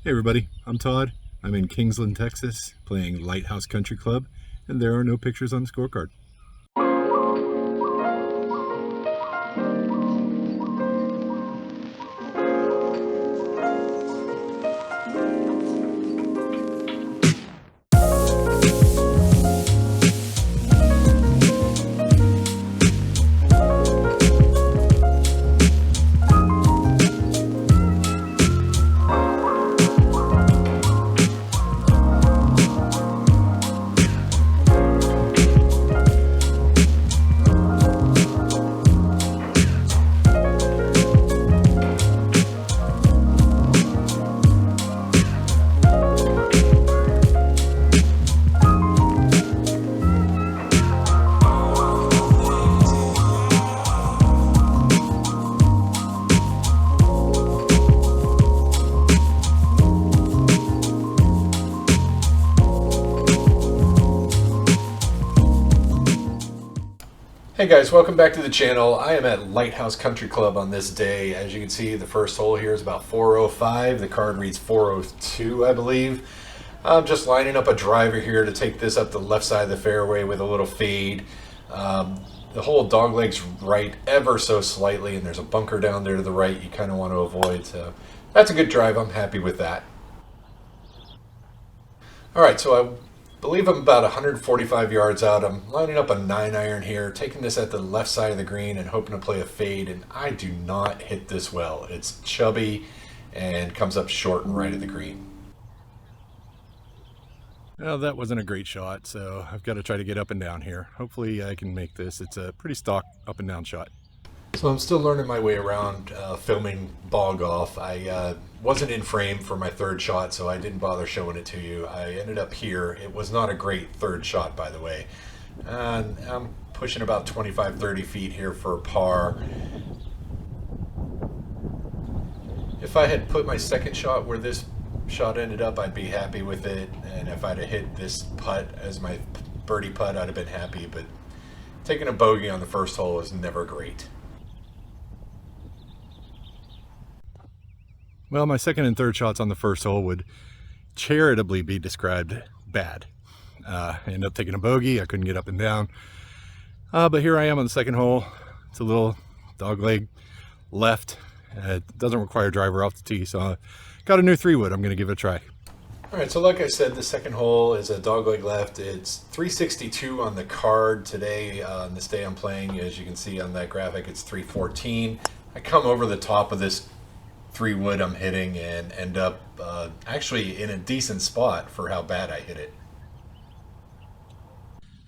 Hey everybody, I'm Todd. I'm in Kingsland, Texas, playing Lighthouse Country Club, and there are no pictures on the scorecard. Hey guys, welcome back to the channel. I am at Lighthouse Country Club on this day. As you can see, the first hole here is about 405. The card reads 402, I believe. I'm just lining up a driver here to take this up the left side of the fairway with a little fade. The hole doglegs right ever so slightly, and there's a bunker down there to the right you kind of want to avoid. So that's a good drive. I'm happy with that. All right, so I believe I'm about 145 yards out. I'm lining up a 9-iron here, taking this at the left side of the green and hoping to play a fade, and I do not hit this well. It's chubby and comes up short and right of the green. Well, that wasn't a great shot, so I've got to try to get up and down here. Hopefully I can make this. It's a pretty stock up and down shot. So I'm still learning my way around filming ball golf. I wasn't in frame for my third shot, so I didn't bother showing it to you. I ended up here. It was not a great third shot, by the way. And I'm pushing about 25-30 feet here for a par. If I had put my second shot where this shot ended up, I'd be happy with it. And if I'd have hit this putt as my birdie putt, I'd have been happy. But taking a bogey on the first hole is never great. Well, my second and third shots on the first hole would charitably be described bad. I ended up taking a bogey. I couldn't get up and down. But here I am on the second hole. It's a little dogleg left. It doesn't require driver off the tee, so I got a new 3-wood. I'm going to give it a try. All right, so like I said, the second hole is a dogleg left. It's 362 on the card today. On this day I'm playing, as you can see on that graphic, it's 314. I come over the top of this 3-wood I'm hitting and end up actually in a decent spot for how bad I hit it.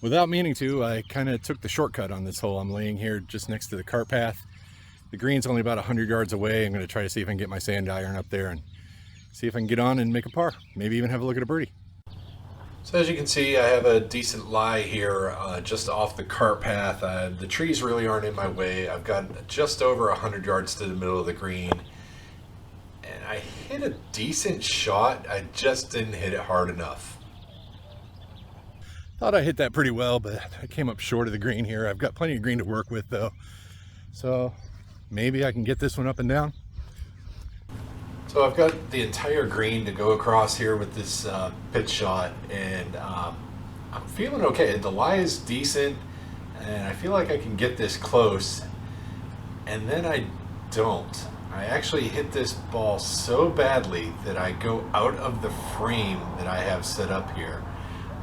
Without meaning to, I kind of took the shortcut on this hole. I'm laying here just next to the cart path. The green's only about 100 yards away. I'm going to try to see if I can get my sand iron up there and see if I can get on and make a par. Maybe even have a look at a birdie. So as you can see, I have a decent lie here just off the cart path. The trees really aren't in my way. I've got just over 100 yards to the middle of the green. And I hit a decent shot. I just didn't hit it hard enough. Thought I hit that pretty well, but I came up short of the green here. I've got plenty of green to work with though. So maybe I can get this one up and down. So I've got the entire green to go across here with this pitch shot, and I'm feeling okay. The lie is decent, and I feel like I can get this close, and then I don't. I actually hit this ball so badly that I go out of the frame that I have set up here.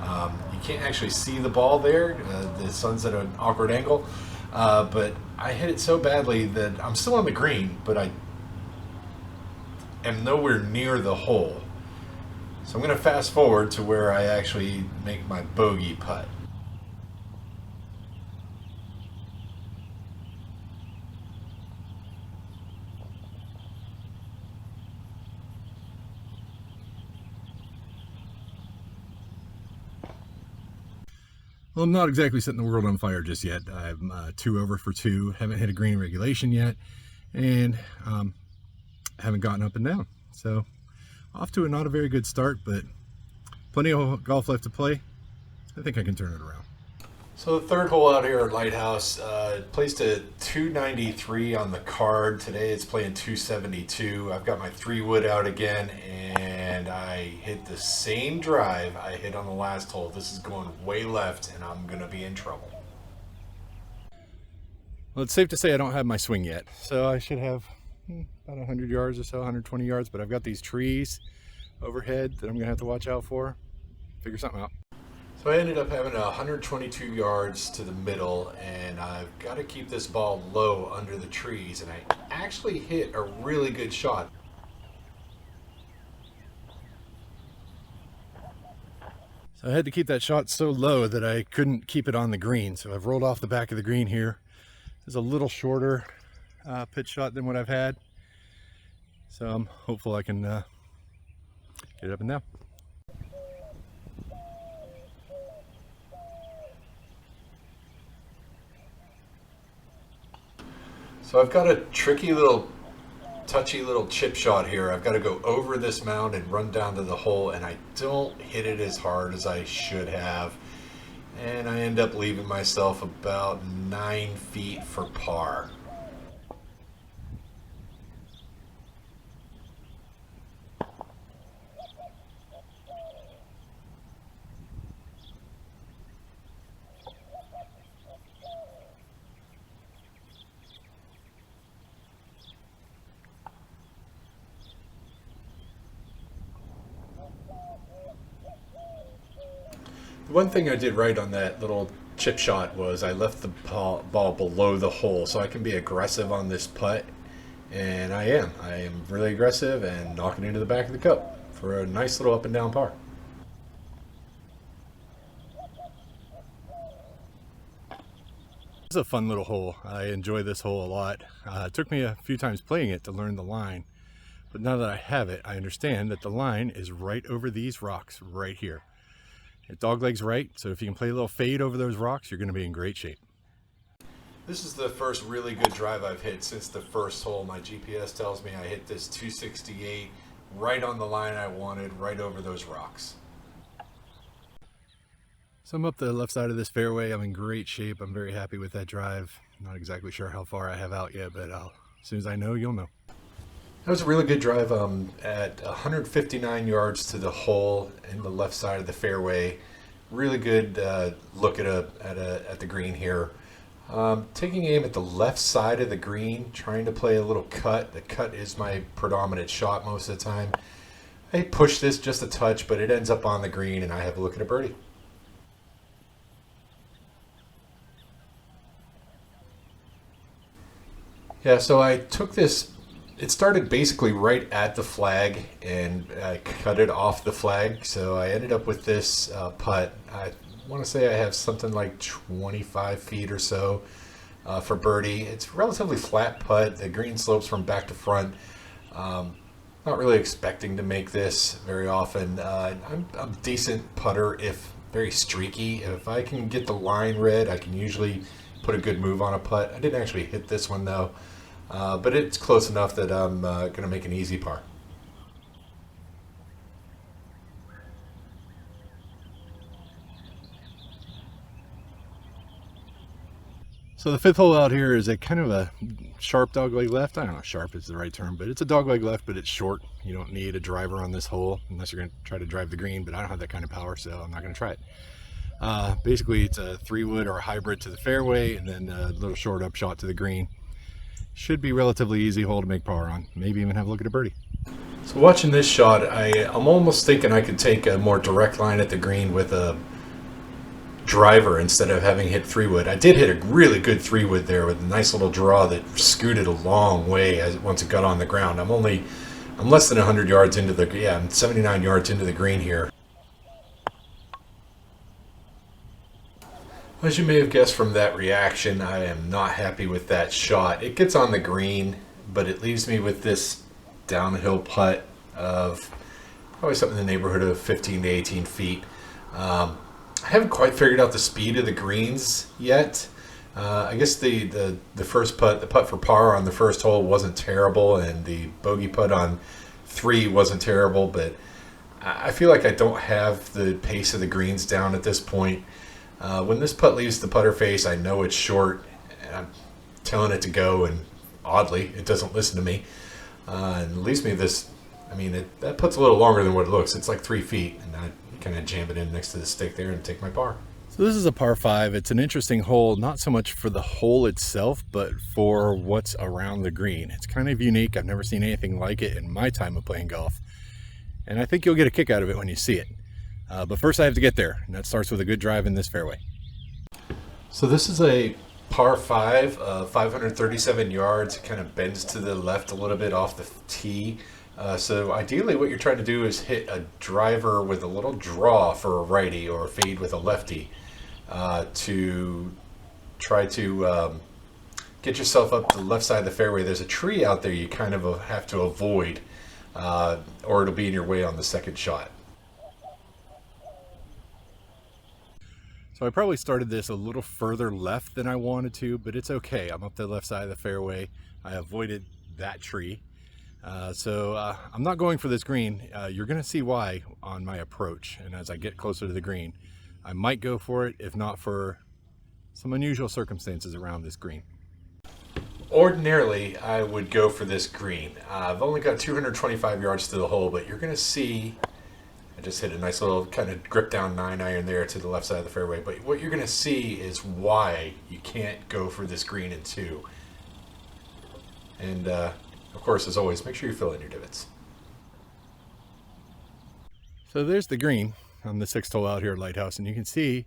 You can't actually see the ball there. The sun's at an awkward angle, but I hit it so badly that I'm still on the green, but I am nowhere near the hole. So I'm going to fast forward to where I actually make my bogey putt. Well, I'm not exactly setting the world on fire just yet. I'm 2 over for 2, haven't hit a green regulation yet, and haven't gotten up and down. So off to not a very good start, but plenty of golf left to play. I think I can turn it around. So the third hole out here at Lighthouse, placed a 293 on the card. Today it's playing 272. I've got my 3-wood out again, and I hit the same drive I hit on the last hole. This is going way left, and I'm going to be in trouble. Well, it's safe to say I don't have my swing yet, so I should have about 100 yards or so, 120 yards, but I've got these trees overhead that I'm going to have to watch out for. Figure something out. So I ended up having 122 yards to the middle, and I've got to keep this ball low under the trees, and I actually hit a really good shot. So I had to keep that shot so low that I couldn't keep it on the green, so I've rolled off the back of the green here. It's a little shorter pitch shot than what I've had, so I'm hopeful I can get it up and down. So I've got a tricky little, touchy little chip shot here. I've got to go over this mound and run down to the hole, and I don't hit it as hard as I should have. And I end up leaving myself about 9 feet for par. The one thing I did right on that little chip shot was I left the ball below the hole, so I can be aggressive on this putt, and I am really aggressive and knocking into the back of the cup for a nice little up and down par. This is a fun little hole. I enjoy this hole a lot. It took me a few times playing it to learn the line, but now that I have it, I understand that the line is right over these rocks right here. It doglegs right, so if you can play a little fade over those rocks, you're going to be in great shape. This is the first really good drive I've hit since the first hole. My GPS tells me I hit this 268 right on the line I wanted, right over those rocks. So I'm up the left side of this fairway. I'm in great shape. I'm very happy with that drive. Not exactly sure how far I have out yet, but as soon as I know, you'll know. That was a really good drive at 159 yards to the hole in the left side of the fairway. Really good look at the green here. Taking aim at the left side of the green, trying to play a little cut. The cut is my predominant shot most of the time. I push this just a touch, but it ends up on the green, and I have a look at a birdie. Yeah, so I took this. It started basically right at the flag, and I cut it off the flag, so I ended up with this putt. I want to say I have something like 25 feet or so for birdie. It's a relatively flat putt. The green slopes from back to front. Not really expecting to make this very often. I'm a decent putter, if very streaky. If I can get the line read, I can usually put a good move on a putt. I didn't actually hit this one though. But it's close enough that I'm going to make an easy par. So the fifth hole out here is a kind of a sharp dogleg left. I don't know if sharp is the right term, but it's a dogleg left, but it's short. You don't need a driver on this hole unless you're going to try to drive the green, but I don't have that kind of power, so I'm not going to try it. Basically, it's a 3-wood or a hybrid to the fairway, and then a little short up shot to the green. Should be relatively easy hole to make par on. Maybe even have a look at a birdie. So watching this shot, I'm almost thinking I could take a more direct line at the green with a driver instead of having hit 3-wood. I did hit a really good 3-wood there with a nice little draw that scooted a long way once it got on the ground. I'm less than 100 yards into the, I'm 79 yards into the green here. As you may have guessed from that reaction, I am not happy with that shot. It gets on the green, but it leaves me with this downhill putt of probably something in the neighborhood of 15 to 18 feet. I haven't quite figured out the speed of the greens yet. I guess the first putt, the putt for par on the first hole wasn't terrible, and the bogey putt on 3 wasn't terrible, but I feel like I don't have the pace of the greens down at this point. When this putt leaves the putter face, I know it's short, and I'm telling it to go, and oddly, it doesn't listen to me. And leaves me this, I mean, that putt's a little longer than what it looks. It's like 3 feet, and I kind of jam it in next to the stick there and take my par. So this is a par 5. It's an interesting hole, not so much for the hole itself, but for what's around the green. It's kind of unique. I've never seen anything like it in my time of playing golf. And I think you'll get a kick out of it when you see it. But first I have to get there, and that starts with a good drive in this fairway. So this is a par 5, 537 yards. It kind of bends to the left a little bit off the tee. So ideally what you're trying to do is hit a driver with a little draw for a righty or a fade with a lefty to try to get yourself up to the left side of the fairway. There's a tree out there you kind of have to avoid or it'll be in your way on the second shot. So I probably started this a little further left than I wanted to, but it's okay. I'm up the left side of the fairway. I avoided that tree. So I'm not going for this green. You're going to see why on my approach. And as I get closer to the green, I might go for it, if not for some unusual circumstances around this green. Ordinarily, I would go for this green. I've only got 225 yards to the hole, but you're going to see, I just hit a nice little kind of grip down 9-iron there to the left side of the fairway. But what you're going to see is why you can't go for this green in 2. And of course, as always, make sure you fill in your divots. So there's the green on the 6th hole out here at Lighthouse, and you can see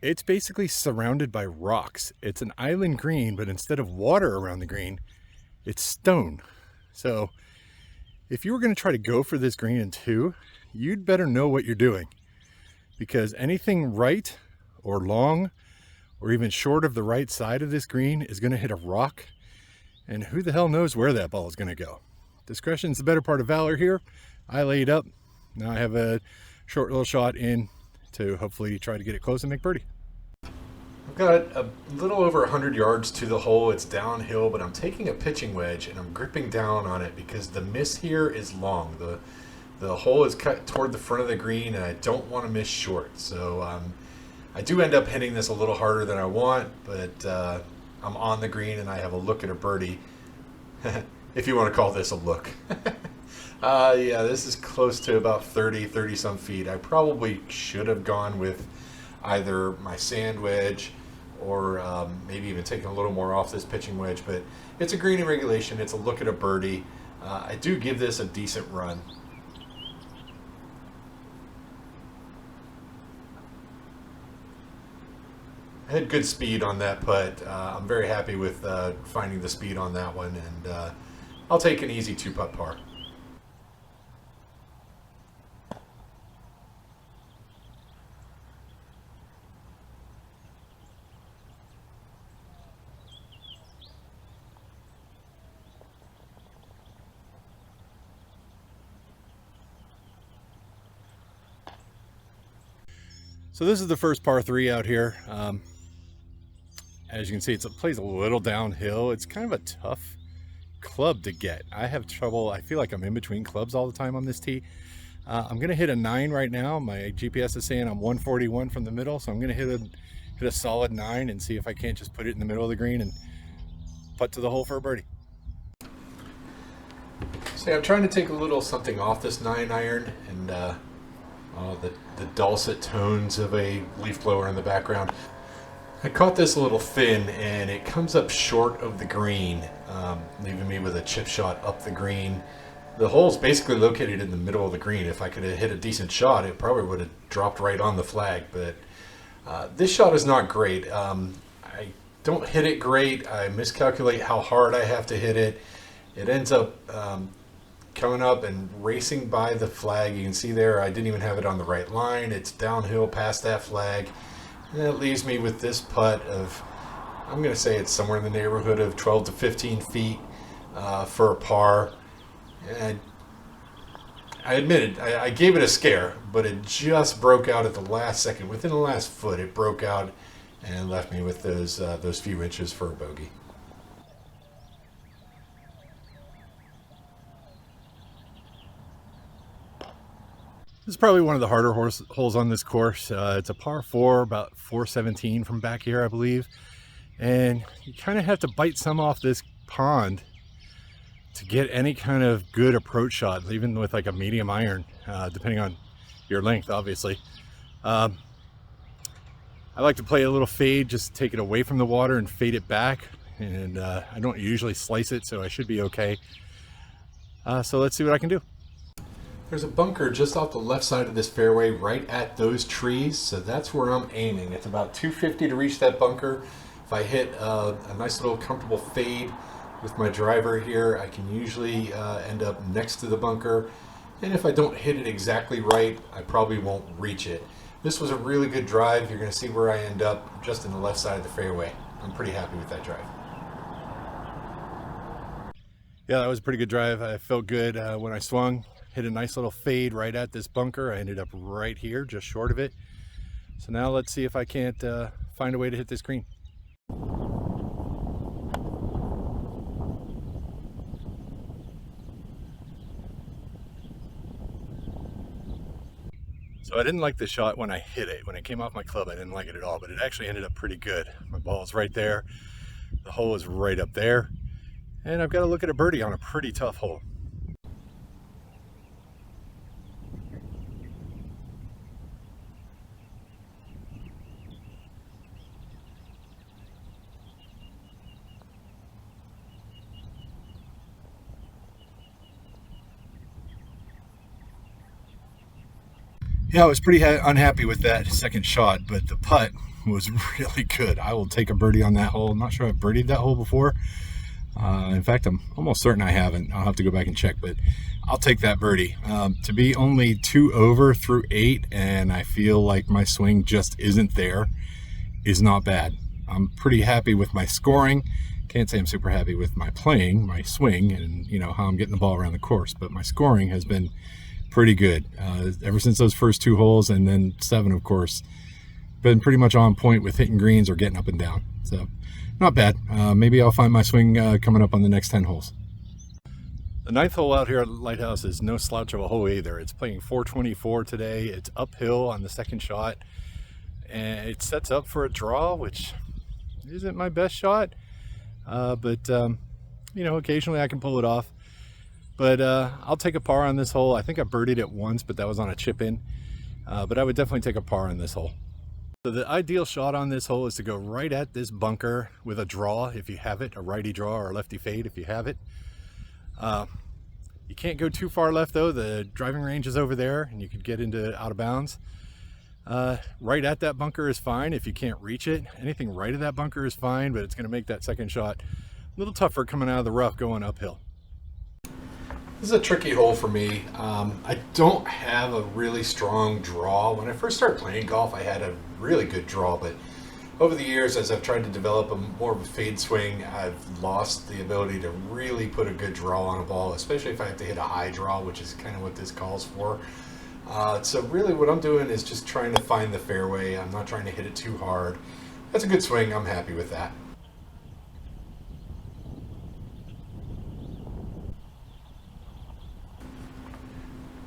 it's basically surrounded by rocks. It's an island green, but instead of water around the green, it's stone. So if you were going to try to go for this green in 2, you'd better know what you're doing, because anything right or long or even short of the right side of this green is going to hit a rock, and who the hell knows where that ball is going to go. Discretion's the better part of valor here. I laid up. Now I have a short little shot in to hopefully try to get it close and make birdie. I've got a little over 100 yards to the hole. It's downhill, but I'm taking a pitching wedge and I'm gripping down on it because the miss here is long. The hole is cut toward the front of the green, and I don't want to miss short. So I do end up hitting this a little harder than I want, but I'm on the green and I have a look at a birdie, if you want to call this a look. Yeah, this is close to about 30 some feet. I probably should have gone with either my sand wedge or maybe even taking a little more off this pitching wedge, but it's a green in regulation. It's a look at a birdie. I do give this a decent run. I had good speed on that putt. I'm very happy with finding the speed on that one, and I'll take an easy 2-putt par. So this is the first par 3 out here. As you can see, it plays a little downhill. It's kind of a tough club to get. I have trouble. I feel like I'm in between clubs all the time on this tee. I'm going to hit a 9 right now. My GPS is saying I'm 141 from the middle, so I'm going to hit a solid 9 and see if I can't just put it in the middle of the green and putt to the hole for a birdie. So I'm trying to take a little something off this 9-iron, and the dulcet tones of a leaf blower in the background. I caught this a little thin, and it comes up short of the green, leaving me with a chip shot up the green. The hole's basically located in the middle of the green. If I could have hit a decent shot, it probably would have dropped right on the flag, but this shot is not great. I don't hit it great. I miscalculate how hard I have to hit it. It ends up coming up and racing by the flag. You can see there I didn't even have it on the right line. It's downhill past that flag, and that leaves me with this putt of, I'm going to say it's somewhere in the neighborhood of 12 to 15 feet for a par. And I admit it, I gave it a scare, but it just broke out at the last second. Within the last foot, it broke out and left me with those few inches for a bogey. This is probably one of the harder holes on this course. It's a par 4, about 417 from back here, I believe. And you kind of have to bite some off this pond to get any kind of good approach shot, even with like a medium iron, depending on your length, obviously. I like to play a little fade, just take it away from the water and fade it back. And I don't usually slice it, so I should be okay. So let's see what I can do. There's a bunker just off the left side of this fairway, right at those trees. So that's where I'm aiming. It's about 250 to reach that bunker. If I hit a nice little comfortable fade with my driver here, I can usually end up next to the bunker. And if I don't hit it exactly right, I probably won't reach it. This was a really good drive. You're going to see where I end up just in the left side of the fairway. I'm pretty happy with that drive. Yeah, that was a pretty good drive. I felt good when I swung. Hit a nice little fade right at this bunker. I ended up right here, just short of it. So now let's see if I can't find a way to hit this green. So I didn't like the shot when I hit it. When it came off my club, I didn't like it at all, but it actually ended up pretty good. My ball's right there. The hole is right up there. And I've got to look at a birdie on a pretty tough hole. Yeah, I was pretty unhappy with that second shot, but the putt was really good. I will take a birdie on that hole. I'm not sure I've birdied that hole before. In fact, I'm almost certain I haven't. I'll have to go back and check, but I'll take that birdie. To be only 2 over through 8, and I feel like my swing just isn't there, is not bad. I'm pretty happy with my scoring. Can't say I'm super happy with my playing, my swing, and how I'm getting the ball around the course, but my scoring has been pretty good ever since those first 2 holes, and then 7, of course. Been pretty much on point with hitting greens or getting up and down, so not bad. Maybe I'll find my swing coming up on the next 10 holes. The 9th hole out here at Lighthouse is no slouch of a hole either. It's playing 424 today. It's uphill on the second shot, and it sets up for a draw, which isn't my best shot, but occasionally I can pull it off. But I'll take a par on this hole. I think I birdied it once, but that was on a chip in. But I would definitely take a par on this hole. So the ideal shot on this hole is to go right at this bunker with a draw, if you have it, a righty draw or a lefty fade if you have it. You can't go too far left though. The driving range is over there and you could get into out of bounds. Right at that bunker is fine if you can't reach it. Anything right at that bunker is fine, but it's going to make that second shot a little tougher coming out of the rough going uphill. This is a tricky hole for me. I don't have a really strong draw. When I first started playing golf, I had a really good draw, but over the years, as I've tried to develop more of a fade swing, I've lost the ability to really put a good draw on a ball, especially if I have to hit a high draw, which is kind of what this calls for. So really what I'm doing is just trying to find the fairway. I'm not trying to hit it too hard. That's a good swing. I'm happy with that.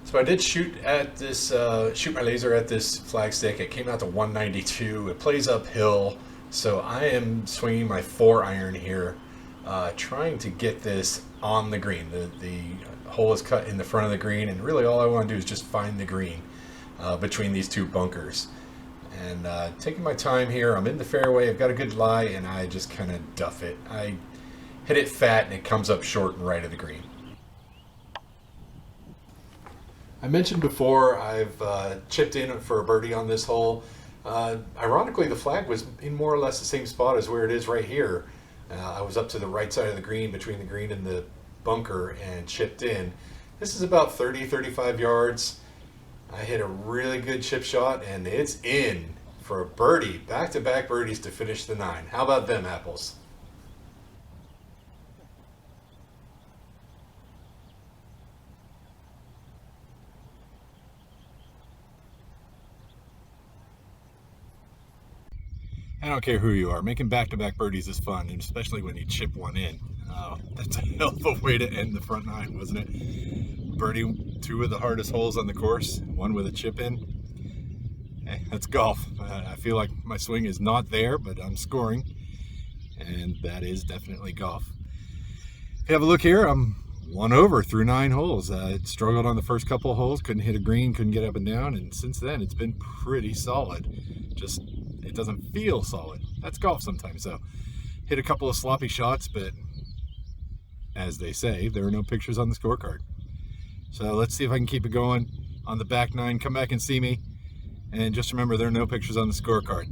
So I did shoot my laser at this flagstick. It came out to 192. It plays uphill, so I am swinging my 4-iron here, trying to get this on the green. The hole is cut in the front of the green, and really all I want to do is just find the green between these 2 bunkers. And taking my time here, I'm in the fairway, I've got a good lie, and I just kind of duff it. I hit it fat, and it comes up short and right of the green. I mentioned before I've chipped in for a birdie on this hole. Ironically, the flag was in more or less the same spot as where it is right here. I was up to the right side of the green, between the green and the bunker, and chipped in. This is about 30-35 yards. I hit a really good chip shot, and it's in for a birdie. Back-to-back birdies to finish the 9. How about them apples? I don't care who you are, making back-to-back birdies is fun, and especially when you chip one in. That's a hell of a way to end the front 9, wasn't it? Birdie 2 of the hardest holes on the course, 1 with a chip in. Hey, that's golf. I feel like my swing is not there, but I'm scoring, and that is definitely golf. If you have a look here, I'm 1 over through 9 holes. I struggled on the first couple of holes, couldn't hit a green, couldn't get up and down, and since then it's been pretty solid. Just, it doesn't feel solid. That's golf sometimes. So hit a couple of sloppy shots, but as they say, there are no pictures on the scorecard. So let's see if I can keep it going on the back 9. Come back and see me, and just remember, there are no pictures on the scorecard.